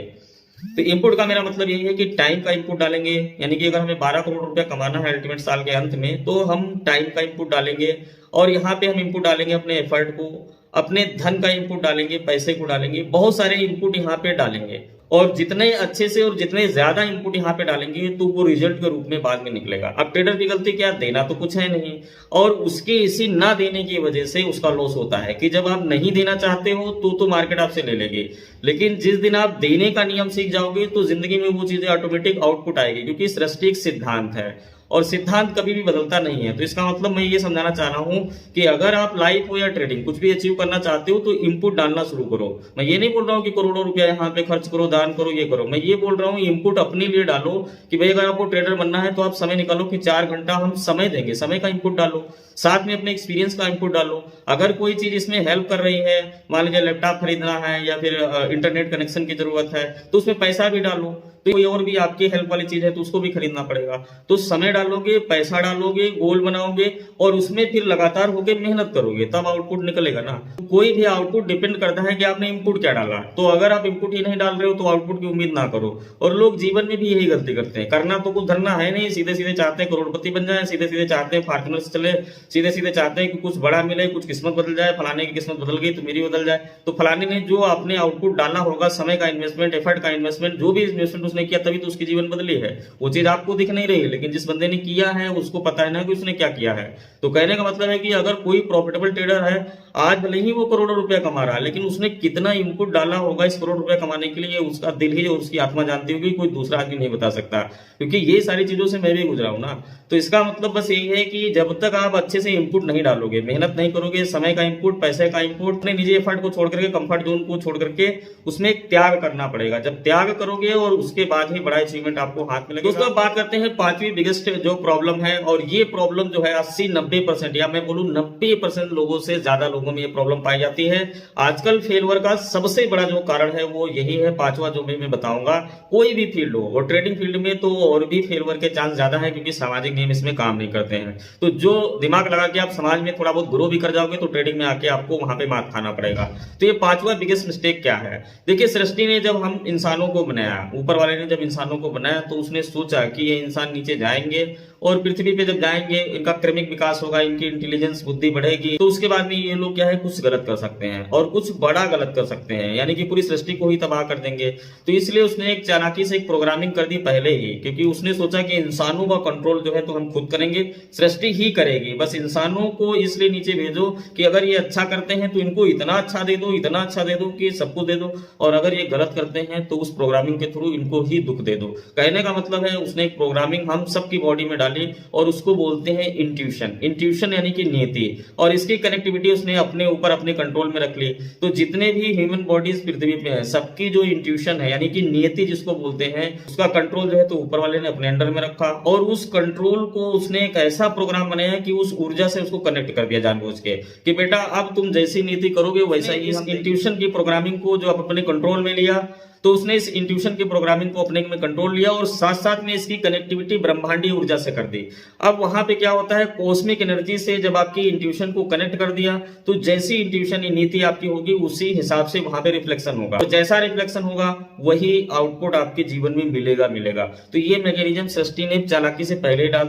तो इनपुट का मेरा मतलब यही है कि टाइम का इनपुट डालेंगे, यानी कि अगर हमें 12 करोड़ रुपया कमाना है अल्टीमेट साल के अंत में, तो हम टाइम का इनपुट डालेंगे, और यहाँ पे हम इनपुट डालेंगे अपने एफर्ट को, अपने धन का इनपुट डालेंगे, पैसे को डालेंगे, बहुत सारे इनपुट यहाँ पे डालेंगे। और जितने अच्छे से और जितने ज्यादा इनपुट यहाँ पे डालेंगे तो वो रिजल्ट के रूप में बाद में निकलेगा। अब ट्रेडर की गलती क्या, देना तो कुछ है नहीं, और उसके इसी ना देने की वजह से उसका लॉस होता है कि जब आप नहीं देना चाहते हो तो मार्केट आपसे ले लेगी। लेकिन जिस दिन आप देने का नियम सीख जाओगे तो जिंदगी में वो चीजें ऑटोमेटिक आउटपुट आएगी, क्योंकि सृष्टि एक सिद्धांत है और सिद्धांत कभी भी बदलता नहीं है। तो इसका मतलब मैं ये समझाना चाह रहा हूं कि अगर आप लाइफ हो या ट्रेडिंग कुछ भी अचीव करना चाहते हो तो इनपुट डालना शुरू करो। मैं ये नहीं बोल रहा हूं कि करोड़ों रुपया यहाँ पे खर्च करो, दान करो, ये करो। मैं ये बोल रहा हूँ इनपुट अपने लिए डालो कि भाई अगर आपको ट्रेडर बनना है तो आप समय निकालो कि 4 घंटा हम समय देंगे, समय का इनपुट डालो, साथ में अपने एक्सपीरियंस का इनपुट डालो। अगर कोई चीज इसमें हेल्प कर रही है, मान लीजिए लैपटॉप खरीदना है या फिर इंटरनेट कनेक्शन की जरूरत है, तो उसमें पैसा भी डालो। तो कोई और भी आपकी हेल्प वाली चीज है तो उसको भी खरीदना पड़ेगा। तो समय डालोगे, पैसा डालोगे, गोल बनाओगे, और उसमें फिर लगातार होकर मेहनत करोगे, तब आउटपुट निकलेगा ना। कोई भी आउटपुट डिपेंड करता है कि आपने इनपुट क्या डाला। तो अगर आप इनपुट ही नहीं डाल रहे हो तो आउटपुट की उम्मीद ना करो। और लोग जीवन में भी यही गलती करते हैं, करना तो कुछ धरना है नहीं, सीधे सीधे चाहते हैं करोड़पति बन जाए, सीधे सीधे चाहते हैं फॉर्च्यूनर से चले, सीधे सीधे चाहते हैं कि कुछ बड़ा मिले, कुछ किस्मत बदल जाए, फलाने की किस्मत बदल गई तो मेरी बदल जाए। तो फलाने ने जो आपने आउटपुट डाला होगा, समय का इन्वेस्टमेंट, एफर्ट का इन्वेस्टमेंट, जो भी इन्वेस्टमेंट उसने किया तभी तो उसकी जीवन बदली है। वो चीज आपको दिख नहीं रही, लेकिन जिस बंदे ने किया है उसको पता है ना कि उसने क्या किया है। तो कहने का मतलब है कि अगर कोई प्रॉफिटेबल ट्रेडर है, आज भले ही वो करोड़ों रुपया कमा रहा है, लेकिन उसने कितना इनपुट डाला होगा इस करोड़ रुपया कमाने के लिए, उसका दिल ही और उसकी आत्मा जानती होगी, कोई दूसरा आदमी नहीं बता सकता। क्योंकि ये सारी चीजों से मैं भी गुजरा हूं ना। तो इसका मतलब बस यही है कि जब तक आप अच्छे से इनपुट नहीं डालोगे, मेहनत नहीं करोगे, समय का इनपुट, पैसे का इनपुट, अपने निजी एफर्ट को छोड़ करके, कंफर्ट जोन को छोड़ करके उसमें त्याग करना पड़ेगा। जब त्याग करोगे और उसके बाद ही बड़ा अचीवमेंट आपको हाथ में लगेगा। दोस्तों बात करते हैं 5वीं बिगेस्ट जो प्रॉब्लम है, और ये प्रॉब्लम जो है 80-90% या मैं बोलूं 90% लोगों से ज्यादा लोगों में ये प्रॉब्लम पाई जाती है। आजकल फेलवर का सबसे बड़ा जो कारण है वो यही है, 5वां जो मैं बताऊंगा। कोई भी फील्ड हो, और ट्रेडिंग फील्ड में तो और भी फेलवर के चांस ज्यादा है, क्योंकि सामाजिक नियम इसमें काम नहीं करते हैं। तो जो दिमाग लगा के आप समाज में थोड़ा बहुत ग्रो भी कर जाओगे तो ट्रेडिंग में आके आपको वहां पे मात खाना पड़ेगा। तो ये 5वां बिगेस्ट मिस्टेक क्या है? देखिए, सृष्टि ने जब हम इंसानों को बनाया, ऊपर वाले ने जब इंसानों को बनाया, तो उसने सोचा कि ये इंसान नीचे जाएंगे और पृथ्वी पे जब जाएंगे इनका क्रमिक विकास होगा, इनकी इंटेलिजेंस बुद्धि बढ़ेगी, तो उसके बाद में ये लोग क्या है, कुछ गलत कर सकते हैं और कुछ बड़ा गलत कर सकते हैं, यानी कि पूरी सृष्टि को ही तबाह कर देंगे। तो इसलिए उसने एक चालाकी से एक प्रोग्रामिंग कर दी पहले ही, क्योंकि उसने सोचा कि इंसानों का कंट्रोल जो है तो हम खुद करेंगे, सृष्टि ही करेगी। बस इंसानों को इसलिए नीचे भेजो कि अगर ये अच्छा करते हैं तो इनको इतना अच्छा दे दो, इतना अच्छा दे दो कि सबको दे दो, और अगर ये गलत करते हैं तो उस प्रोग्रामिंग के थ्रू इनको ही दुख दे दो। कहने का मतलब है उसने एक प्रोग्रामिंग हम सबकी बॉडी में डाली और उसको बोलते हैं इंट्यूशन। इंट्यूशन यानी कि नीति, और इसकी कनेक्टिविटी उसने अपने ऊपर अपने कंट्रोल में रख ली। तो जितने भी ह्यूमन बॉडीज पृथ्वी पे है, सबकी जो इंट्यूशन है यानी कि नियति जिसको बोलते हैं, उसका कंट्रोल जो है तो ऊपर वाले ने अपने अंडर में रखा, और उस कंट्रोल को उसने एक ऐसा प्रोग्राम बनाया कि उस ऊर्जा से उसको कनेक्ट कर दिया जानबूझ के कि बेटा अब तुम जैसी नीति करोगे वैसा ही। इस इंट्यूशन की प्रोग्रामिंग को जो अपने कंट्रोल में लिया, तो उसने इस इंट्यूशन की प्रोग्रामिंग को अपने में कंट्रोल लिया और साथ साथ में इसकी कनेक्टिविटी ब्रह्मांडीय ऊर्जा से कर दी। अब वहां पे क्या होता है, कॉस्मिक एनर्जी से जब आपकी इंट्यूशन को कनेक्ट कर दिया, तो जैसी इंट्यूशन नीति आपकी होगी उसी हिसाब से वहां पे रिफ्लेक्शन होगा। तो जैसा रिफ्लेक्शन होगा वही आउटपुट आपके जीवन में मिलेगा। तो ये मैकेनिज्म सृष्टि ने चालाकी से पहले ही डाल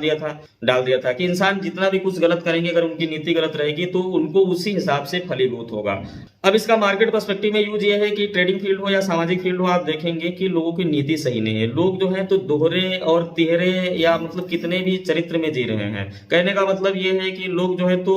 दिया था कि इंसान जितना भी कुछ गलत करेंगे, अगर उनकी नीति गलत रहेगी तो उनको उसी हिसाब से फलीभूत होगा। अब इसका मार्केट पर्सपेक्टिव में यूज ये है कि ट्रेडिंग फील्ड हो या सामाजिक फील्ड हो, आप देखेंगे कि लोगों की नीति सही नहीं है। लोग जो है तो दोहरे और तिहरे या मतलब कितने भी चरित्र में जी रहे हैं। कहने का मतलब ये है कि लोग जो है तो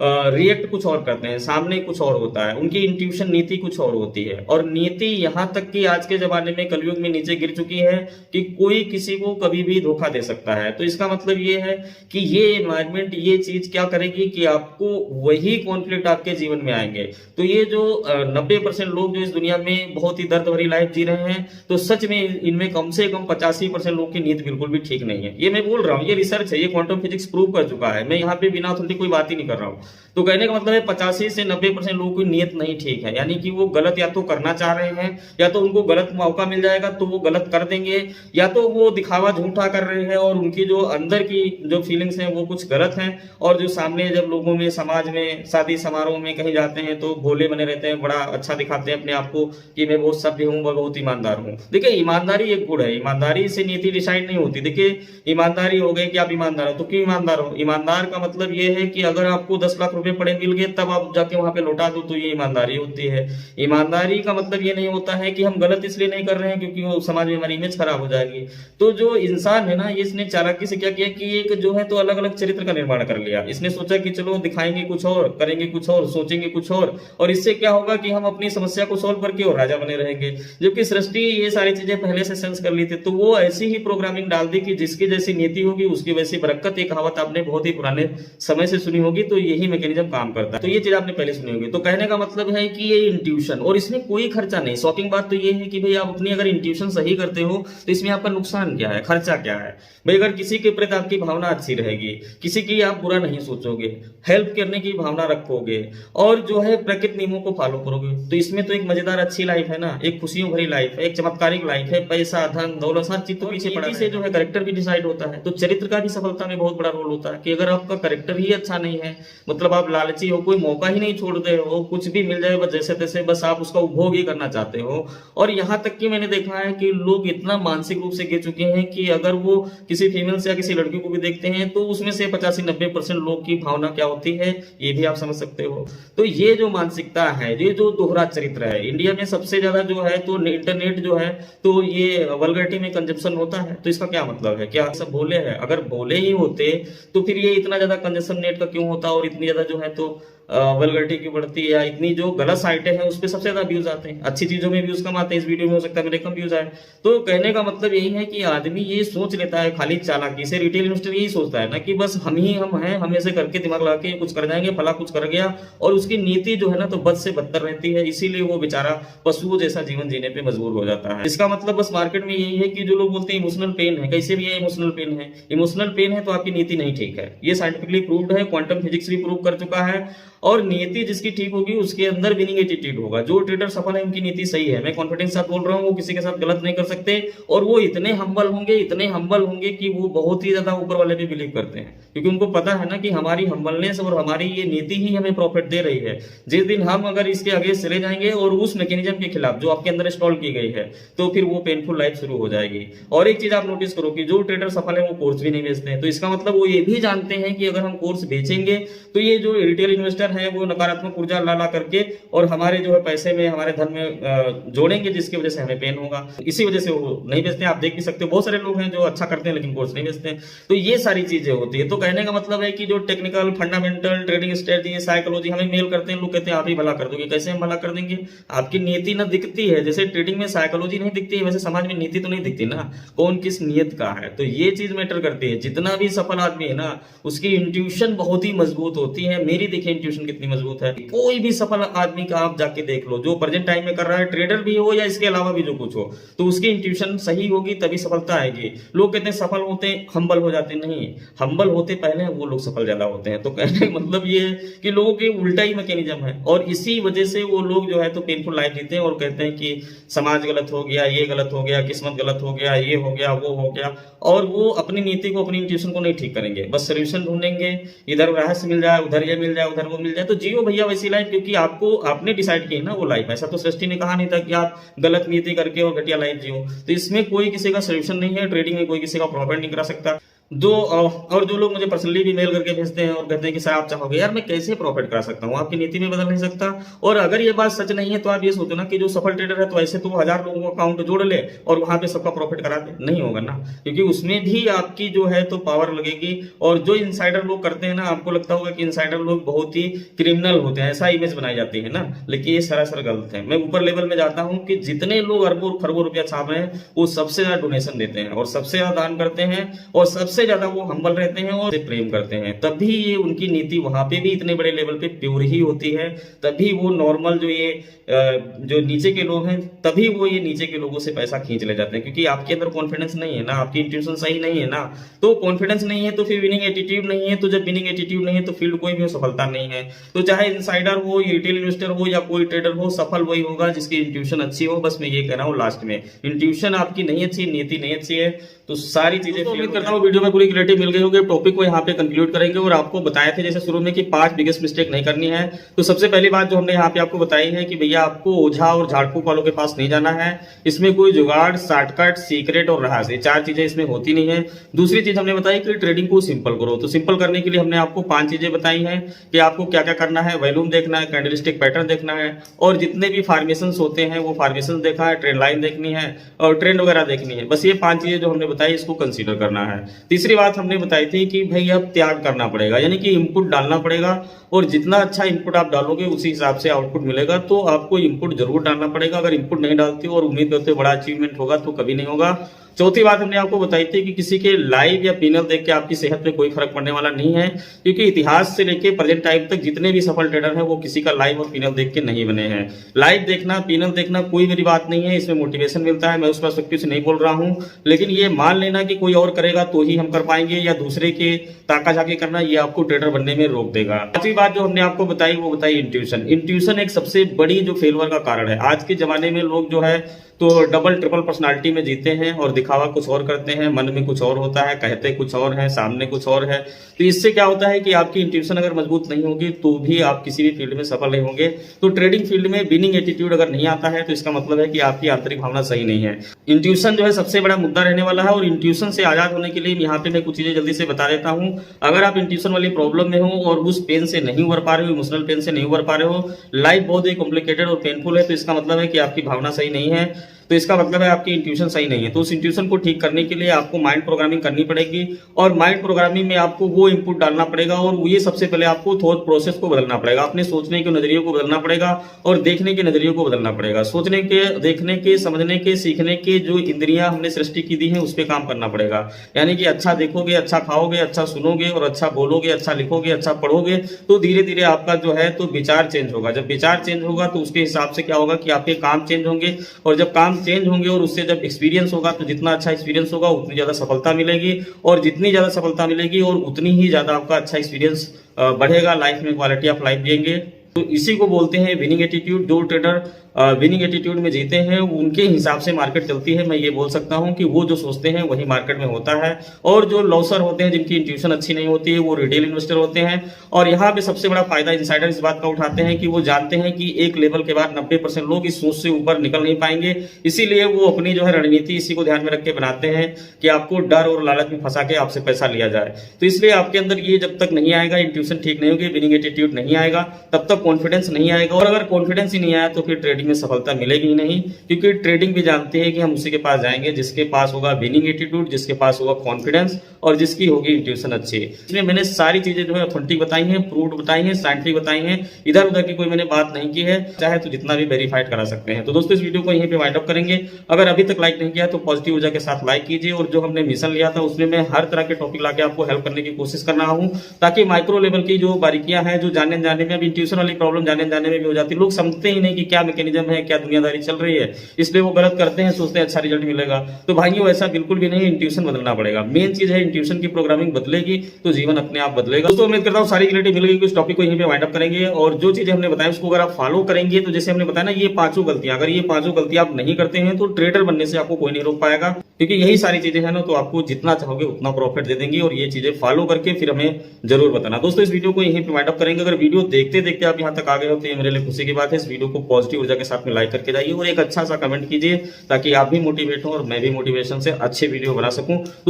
रिएक्ट कुछ और करते हैं, सामने कुछ और होता है, उनकी इंट्यूशन नीति कुछ और होती है। और नीति यहाँ तक कि आज के जमाने में कलयुग में नीचे गिर चुकी है कि कोई किसी को कभी भी धोखा दे सकता है। तो इसका मतलब ये है कि ये एनवायरमेंट, ये चीज क्या करेगी कि आपको वही कॉन्फ्लिक्ट आपके जीवन में आएंगे। तो ये जो 90% लोग जो इस दुनिया में बहुत ही दर्द भरी लाइफ जी रहे हैं, तो सच में इनमें कम से कम 85% लोग की नींद बिल्कुल भी ठीक नहीं है। ये मैं बोल रहा हूँ, ये रिसर्च है, ये क्वांटम फिजिक्स प्रूव कर चुका है। मैं यहाँ पे बिना अथॉरिटी कोई बात ही नहीं कर रहा हूँ। तो कहने का मतलब है 85 से 90% लोगों की नीयत नहीं ठीक है, यानी कि वो गलत या तो करना चाह रहे हैं, या तो उनको गलत मौका मिल जाएगा तो वो गलत कर देंगे, या तो वो दिखावा झूठा कर रहे हैं और उनकी जो अंदर की जो फीलिंग्स हैं वो कुछ गलत हैं, और जो सामने जब लोगों में, समाज में, शादी समारोह में कहीं जाते हैं तो भोले बने रहते हैं, बड़ा अच्छा दिखाते हैं अपने आप को कि मैं बहुत सभ्य हूँ, मैं बहुत ईमानदार हूँ। देखिए ईमानदारी एक गुण है, ईमानदारी से नीति डिसाइड नहीं होती। देखिए ईमानदारी हो गई कि आप ईमानदार हो, तो क्यों ईमानदार हो? ईमानदार का मतलब ये है कि अगर आपको 10 लाख रुपए पड़े मिल गए तब आप जाके वहां पे लौटा दो, तो ये ईमानदारी होती है। ईमानदारी का मतलब ये नहीं होता है कि हम गलत इसलिए नहीं कर रहे हैं क्योंकि वो समाज में हमारी इमेज खराब हो जाएगी। तो जो इंसान है ना, ये इसने चालाकी से क्या किया कि एक जो है तो अलग अलग चरित्र का निर्माण कर लिया। इसने सोचा कि चलो दिखाएंगे कुछ और, करेंगे कुछ और, सोचेंगे कुछ और इससे क्या होगा कि हम अपनी समस्या को सॉल्व करके और राजा बने रहेंगे। जबकि सृष्टि ये सारी चीजें पहले से सेंस कर ली थी, तो वो ऐसी ही प्रोग्रामिंग डाल दी कि जिसकी जैसी नीति होगी उसकी वैसी बरकत। एक कहावत आपने बहुत ही पुराने समय से सुनी होगी, तो यही मैकेनिज्म काम करता है। तो ये चीज आपने पहले सुनी होगी। तो कहने का मतलब है कि ये इंट्यूशन, और इसमें कोई खर्चा नहीं। शॉकिंग बात तो ये है कि भाई आप अपनी अगर इंट्यूशन सही करते हो तो इसमें आपका नुकसान क्या है, खर्चा क्या है? भाई अगर किसी के प्रति आपकी भावना अच्छी रहेगी, किसी की आप बुरा नहीं सोचोगे, हेल्प करने की भावना रखोगे और जो है प्रकृति नियमों को फॉलो करोगे, तो इसमें तो एक मजेदार अच्छी लाइफ है ना, एक खुशियों भरी लाइफ है, एक चमत्कारिक लाइफ है। पैसा, धन, दौलत, हर चीज तो पीछे पड़ा से जो है कैरेक्टर भी डिसाइड होता है। तो चरित्र का भी सफलता में बहुत बड़ा रोल होता है कि अगर आपका कैरेक्टर ही अच्छा नहीं है, मतलब आप लालची हो, कोई मौका ही नहीं छोड़ दे हो, कुछ भी मिल जाए बस जैसे तैसे, बस आप उसका उपभोग ही करना चाहते हो। और यहाँ तक कि मैंने देखा है कि लोग इतना मानसिक रूप से गिर चुके हैं कि अगर वो किसी फीमेल से या किसी लड़की को भी देखते हैं तो उसमें से 85-90% लोग की भावना क्या होती है, ये भी आप समझ सकते हो। तो ये जो मानसिकता है, ये जो दोहरा चरित्र है, इंडिया में सबसे ज्यादा जो है तो इंटरनेट जो है तो ये वल्गरिटी में कंजप्शन होता है। तो इसका क्या मतलब है, क्या सब भोले हैं? अगर भोले ही होते तो फिर ये इतना ज्यादा कंजप्शन नेट का क्यों होता, और इतनी ज्यादा जो है तो वल्गरिटी की बढ़ती है, या इतनी जो गलत साइटें हैं उस पर सबसे ज्यादा व्यूज आते हैं। अच्छी चीजों में व्यूज कम आते हैं, इस वीडियो में हो सकता है मेरे कम व्यूज आए। तो कहने का मतलब यही है कि आदमी ये सोच लेता है खाली चालाकी से, रिटेल इन्वेस्टर यही सोचता है ना कि बस हम ही हम हैं, हम ऐसे करके दिमाग लगा के कुछ कर जाएंगे, फला कुछ कर गया, और उसकी नीति जो है ना तो बद से बदतर रहती है। इसीलिए वो बेचारा पशुओं जैसा जीवन जीने पे मजबूर हो जाता है। इसका मतलब बस मार्केट में यही है कि जो लोग बोलते हैं इमोशनल पेन है, कैसे भी ये इमोशनल पेन है, इमोशनल पेन है तो आपकी नीति नहीं ठीक है। ये साइंटिफिकली प्रूव्ड है, क्वांटम फिजिक्स भी प्रूव कर चुका है। और नीति जिसकी ठीक होगी उसके अंदर विनिंग एटीट्यूड होगा। जो ट्रेडर सफल है उनकी नीति सही है, मैं कॉन्फिडेंस के साथ बोल रहा हूँ, वो किसी के साथ गलत नहीं कर सकते, और वो इतने हम्बल होंगे कि वो बहुत ही ज्यादा ऊपर वाले पे बिलीव करते हैं, क्योंकि उनको पता है ना कि हमारी हम्बलनेस और हमारी ये नीति ही हमें प्रॉफिट दे रही है। जिस दिन हम अगर इसके आगे चले जाएंगे और उस मैकेनिज्म के खिलाफ जो आपके अंदर इंस्टॉल की गई है, तो फिर वो पेनफुल लाइफ शुरू हो जाएगी। और एक चीज आप नोटिस करो कि जो ट्रेडर सफल है वो कोर्स भी नहीं बेचते हैं। तो इसका मतलब वो ये भी जानते हैं कि अगर हम कोर्स बेचेंगे तो ये जो रिटेल इन्वेस्टर है वो नकारात्मक ऊर्जा ला ला करके और हमारे जो है पैसे में, हमारे धन में जोड़ेंगे, जिसकी वजह से हमें पेन होगा। इसी वजह से वो नहीं बेचते हैं। आप देख भी सकते हो बहुत सारे लोग हैं जो अच्छा करते हैं लेकिन कोर्स नहीं बेचते हैं। तो ये सारी चीजें होती है। तो कहने का मतलब है कि जो technical, fundamental, trading strategy, psychology हमें मेल करते हैं, लोग कहते हैं आप ही भला कर दोगे। कैसे हम भला कर देंगे? आपकी नीति ना दिखती है। जैसे ट्रेडिंग में साइकोलॉजी नहीं दिखती है, वैसे समाज में नीति तो नहीं दिखती ना, कौन किस नियत का है। तो ये चीज मैटर करती है। जितना भी सफल आदमी है ना, उसकी इंट्यूशन बहुत ही मजबूत होती है। मेरी देखिए इंट्यूशन कितनी मजबूत है। कोई भी सफल आदमी का आप जाके देख लो, जो प्रेजेंट टाइम में कर रहा है, ट्रेडर भी हो या इसके अलावा भी जो कुछ हो, तो उसकी इंट्यूशन सही होगी तभी सफलता आएगी। लोग कहते हैं सफल होते हम्बल हो जाते, नहीं, हम्बल होते पहले वो लोग सफल ज्यादा होते हैं। तो कहने का मतलब ये है कि लोगों के उल्टा ही मैकेनिज्म है और इसी वजह से वो लोग जो है तो पेनफुल लाइफ जीते हैं और कहते हैं कि समाज गलत हो गया, ये गलत हो गया, किस्मत गलत हो गया, ये हो गया, वो हो गया। और वो अपनी नीति को, अपनी इंट्यूशन को नहीं ठीक करेंगे, बस सोल्यूशन ढूंढेंगे, इधर रहस्य मिल जाए, उधर ये मिल जाए, उधर वो मिल जाए। तो जियो भैया वैसी लाइफ, क्योंकि आपको, आपने डिसाइड की है ना वो लाइफ। ऐसा तो सृष्टि ने कहा नहीं था कि आप गलत नीति करके और घटिया लाइफ जियो। तो इसमें कोई किसी का सोल्यूशन नहीं है। ट्रेडिंग में कोई किसी का प्रॉफिट नहीं करा सकता। और जो लोग मुझे पर्सनली भी मेल करके भेजते हैं और कहते हैं कि सर आप चाहोगे, यार मैं कैसे प्रॉफिट करा सकता हूँ, आपकी नीति में बदल नहीं सकता। और अगर ये बात सच नहीं है तो आप ये सोचो ना कि जो सफल ट्रेडर है तो ऐसे तो 1000 लोगों का अकाउंट जोड़ ले और वहां पे सबका प्रॉफिट करा दे, नहीं होगा ना, क्योंकि उसमें भी आपकी जो है तो पावर लगेगी। और जो इनसाइडर लोग करते हैं ना, आपको लगता होगा कि इनसाइडर लोग बहुत ही क्रिमिनल होते हैं, ऐसा इमेज बनाई जाती है ना, लेकिन ये सरासर गलत है। मैं ऊपर लेवल में जाता हूँ कि जितने लोग अरबों खरबों रुपया छाप रहे हैं वो सबसे ज्यादा डोनेशन देते हैं और सबसे ज्यादा दान करते हैं और सबसे ज्यादा वो हम्बल रहते हैं और प्रेम करते हैं। तभी ये उनकी नीति वहां पे भी इतने बड़े लेवल पे प्योर ही होती है। तभी वो नॉर्मल जो नीचे के लोग हैं, तभी वो ये नीचे के लोगों से पैसा खींच ले जाते हैं, क्योंकि आपके अंदर कॉन्फिडेंस नहीं है ना, आपकी इंट्यूशन सही नहीं है ना। तो कॉन्फिडेंस नहीं है तो फिर विनिंग एटीट्यूड नहीं है। तो जब विनिंग एटीट्यूड नहीं है तो फील्ड कोई भी सफलता नहीं है। तो चाहे इनसाइडर हो, रिटेल इन्वेस्टर हो या कोई ट्रेडर हो, सफल वही होगा जिसकी इंट्यूशन अच्छी हो। बस मैं ये कह रहा हूँ लास्ट में, इंट्यूशन आपकी नहीं अच्छी, नीति नहीं अच्छी है तो सारी चीजें। उम्मीद करता हूँ वीडियो में पूरी क्लैरिटी मिल गई होगी। टॉपिक को यहाँ पे कंक्लूड करेंगे और आपको बताए थे जैसे शुरू में कि 5 बिगेस्ट मिस्टेक नहीं करनी है। तो सबसे पहली बात जो हमने यहाँ पे आपको बताई है कि भैया आपको ओझा और झाड़ फूक वालों के पास नहीं जाना है। इसमें कोई जुगाड़, शॉर्टकट, सीक्रेट और रहस्य, 4 चीजें इसमें होती नहीं है। दूसरी चीज हमने बताई कि ट्रेडिंग को सिंपल करो। तो सिंपल करने के लिए हमने आपको 5 चीजें बताई हैं कि आपको क्या क्या करना है। वॉल्यूम देखना है, कैंडलस्टिक पैटर्न देखना है और जितने भी फॉर्मेशन होते हैं वो फॉर्मेशन देखा है, ट्रेंड लाइन देखनी है और ट्रेंड वगैरह देखनी है। बस ये 5 चीजें जो हमने बताई इसको कंसीडर करना है। तीसरी बात हमने बताई थी कि भाई अब त्याग करना पड़ेगा, यानी कि इनपुट डालना पड़ेगा और जितना अच्छा इनपुट आप डालोगे उसी हिसाब से आउटपुट मिलेगा। तो आपको इनपुट जरूर डालना पड़ेगा। अगर इनपुट नहीं डालते और उम्मीद करते हो बड़ा अचीवमेंट होगा तो कभी नहीं होगा। चौथी बात हमने आपको बताई थी कि किसी के लाइव या पीनल देख के आपकी सेहत पे कोई फर्क पड़ने वाला नहीं है, क्योंकि इतिहास से लेके प्रेजेंट टाइम तक जितने भी सफल ट्रेडर हैं वो किसी का लाइव और पीनल देख के नहीं बने हैं। लाइव देखना, पीनल देखना कोई मेरी बात नहीं है, इसमें मोटिवेशन मिलता है, मैं उस पर्सपेक्टिव से नहीं बोल रहा हूं। लेकिन ये मान लेना कि कोई और करेगा तो ही हम कर पाएंगे या दूसरे के ताका झाकी करना ये आपको ट्रेडर बनने में रोक देगा। पांचवी बात जो हमने आपको बताई वो बताई इंट्यूशन। इंट्यूशन एक सबसे बड़ी जो फेलवर का कारण है। आज के जमाने में लोग जो है तो डबल ट्रिपल पर्सनालिटी में जीते हैं और दिखावा कुछ और करते हैं, मन में कुछ और होता है, कहते कुछ और है, सामने कुछ और है। तो इससे क्या होता है कि आपकी इंट्यूशन अगर मजबूत नहीं होगी तो भी आप किसी भी फील्ड में सफल नहीं होंगे। तो ट्रेडिंग फील्ड में विनिंग एटीट्यूड अगर नहीं आता है तो इसका मतलब है कि आपकी आंतरिक भावना सही नहीं है। इंट्यूशन जो है सबसे बड़ा मुद्दा रहने वाला है और इंट्यूशन से आजाद होने के लिए यहाँ पे मैं कुछ चीजें जल्दी से बता देता हूँ। अगर आप इंट्यूशन वाली प्रॉब्लम में हो और उस पेन से नहीं उबर पा रहे हो, इमोशनल पेन से नहीं उबर पा रहे हो, लाइफ बहुत ही कॉम्प्लिकेटेड और पेनफुल है, तो इसका मतलब है कि आपकी भावना सही नहीं है। तो इसका मतलब है आपकी इंट्यूशन सही नहीं है। तो उस इंट्यूशन को ठीक करने के लिए आपको माइंड प्रोग्रामिंग करनी पड़ेगी और माइंड प्रोग्रामिंग में आपको वो इनपुट डालना पड़ेगा और ये सबसे पहले आपको थॉट प्रोसेस को बदलना पड़ेगा, अपने सोचने के नजरिए को बदलना पड़ेगा और देखने के नजरिए को बदलना पड़ेगा। सोचने के, देखने के, समझने के, सीखने के जो इंद्रियां हमने सृष्टि की दी है उस पर काम करना पड़ेगा। यानी कि अच्छा देखोगे, अच्छा खाओगे, अच्छा सुनोगे और अच्छा बोलोगे, अच्छा लिखोगे, अच्छा पढ़ोगे तो धीरे धीरे आपका जो है तो विचार चेंज होगा। जब विचार चेंज होगा तो उसके हिसाब से क्या होगा कि आपके काम चेंज होंगे और जब काम चेंज होंगे और उससे जब एक्सपीरियंस होगा तो जितना अच्छा एक्सपीरियंस होगा उतनी ज्यादा सफलता मिलेगी और जितनी ज्यादा सफलता मिलेगी और उतनी ही ज्यादा आपका अच्छा एक्सपीरियंस बढ़ेगा, लाइफ में क्वालिटी ऑफ लाइफ देंगे। तो इसी को बोलते हैं विनिंग एटीट्यूड। जो ट्रेडर विनिंग एटीट्यूड में जीते हैं उनके हिसाब से मार्केट चलती है। मैं ये बोल सकता हूं कि वो जो सोचते हैं वही मार्केट में होता है, और जो लॉसर होते हैं जिनकी इंट्यूशन अच्छी नहीं होती है वो रिटेल इन्वेस्टर होते हैं। और यहाँ पे सबसे बड़ा फायदा इनसाइडर इस बात का उठाते हैं कि वो जानते हैं कि एक लेवल के बाद 90% लोग इस सोच से ऊपर निकल नहीं पाएंगे, इसीलिए वो अपनी जो है रणनीति इसी को ध्यान में रख के बनाते हैं कि आपको डर और लालच में फंसा के आपसे पैसा लिया जाए। तो इसलिए आपके अंदर ये जब तक नहीं आएगा, इंट्यूशन ठीक नहीं होगी, विनिंग एटीट्यूड नहीं आएगा, तब तक कॉन्फिडेंस नहीं आएगा। और अगर कॉन्फिडेंस ही नहीं आया तो फिर ट्रेडिंग में सफलता मिलेगी ही नहीं, क्योंकि ट्रेडिंग भी जानते हैं कि हम उसी के पास जाएंगे जिसके पास होगा विनिंग एटीट्यूड, जिसके पास होगा कॉन्फिडेंस और जिसकी होगी इंट्यूशन अच्छी। इसमें मैंने सारी चीजें जो है ऑथेंटिक बताई हैं, प्रूव्ड बताई हैं, साइंटिफिक बताई हैं, इधर उधर की कोई मैंने बात नहीं की है। चाहे तो जितना भी वेरीफाइड करा सकते हैं। तो दोस्तों इस वीडियो को यहीं पे वाइंड अप करेंगे। अगर अभी तक लाइक नहीं किया तो पॉजिटिव ऊर्जा के साथ लाइक कीजिए। और जो हमने मिशन लिया था उसमें मैं हर तरह के टॉपिक लाके आपको हेल्प करने की कोशिश कर रहा हूं, ताकि माइक्रो लेवल की जो बारीकियां हैं, जो जानने जाने में, अभी इंट्यूशन वाली प्रॉब्लम जानने जाने में भी हो जाती है। लोग समझते ही नहीं कि क्या मैकेनिज्म है, क्या दुनियादारी चल रही है, इसलिए वो गलत करते हैं, सोचते हैं अच्छा रिजल्ट मिलेगा। तो भाइयों ऐसा बिल्कुल भी नहीं, इंट्यूशन बदलना पड़ेगा। मेन चीज है इंट्यूशन की प्रोग्रामिंग बदलेगी तो जीवन अपने आप बदलेगा। दोस्तों उम्मीद करता हूं सारी क्लैरिटी मिल गई। इस टॉपिक को यहीं पे वाइंड अप करेंगे, और जो चीजें हमने बताया उसको अगर आप फॉलो करेंगे तो जैसे हमने बताया ना, ये पांचों गलतियां, अगर ये पांचों गलतियां आप नहीं करते हैं तो ट्रेडर बनने से आपको कोई नहीं रोक पाएगा, क्योंकि यही सारी चीजें हैं ना, तो आपको जितना चाहोगे उतना प्रॉफिट दे देंगी। और ये चीजें फॉलो करके फिर हमें जरूर बताना। दोस्तों इस वीडियो को यहीं पे वाइंड अप करेंगे। अगर वीडियो देखते देखते आप यहां तक आ गए हो तो ये मेरे लिए खुशी की बात है। इस वीडियो को पॉजिटिव ऊर्जा के साथ में लाइक करके जाइए और एक अच्छा सा कमेंट कीजिए, ताकि आप भी मोटिवेट हो और मैं भी मोटिवेशन से अच्छे वीडियो बना सकूं।